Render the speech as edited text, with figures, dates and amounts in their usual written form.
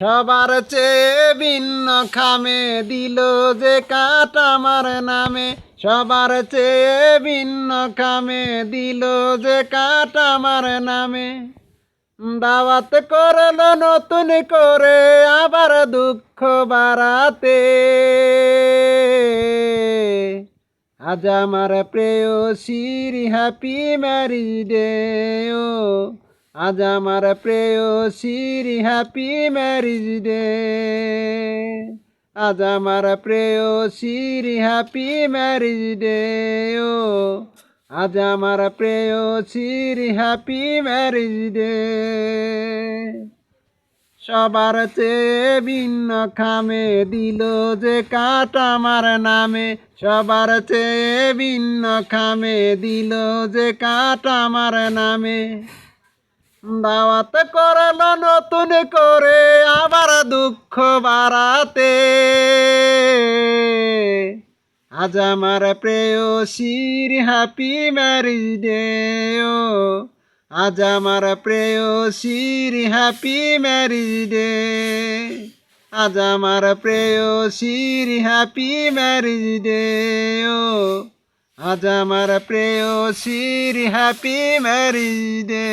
সবার চেয়ে ভিন্ন খামে দিল যে কাঠ আমার নামে, সবার চেয়ে ভিন্ন খামে দিল যে কাঠ আমার নামে। দাওয়াত করলো নতুন করে আবার দুঃখ বাড়াতে, আজ আমার প্রেয়সীর হ্যাপি ম্যারিজ ডে। ও আজ আমার প্রেয়সীর হ্যাপি ম্যারিজ ডে। আজ আমার প্রেয়সীর হ্যাপি ম্যারিজ ডে। ও আজ আমার প্রেয়সীর হ্যাপি ম্যারিজ ডে। সবার চেয়ে ভিন্ন খামে দিল যে কাঠ আমার নামে, সবার চেয়ে ভিন্ন খামে দিল যে কাঠ আমার নামে। দাওয়াত করলো নতুন করে আবার দুঃখ বাড়াতে, আজ আমার প্রেয়সীর হ্যাপি ম্যারিজ ডে। ও আজ আমার প্রেয়সীর হ্যাপি ম্যারিজ ডে। আজ আমার প্রেয়সীর হ্যাপি ম্যারিজ ডে। ও আজ আমার প্রেয়সীর হ্যাপি ম্যারিজ ডে।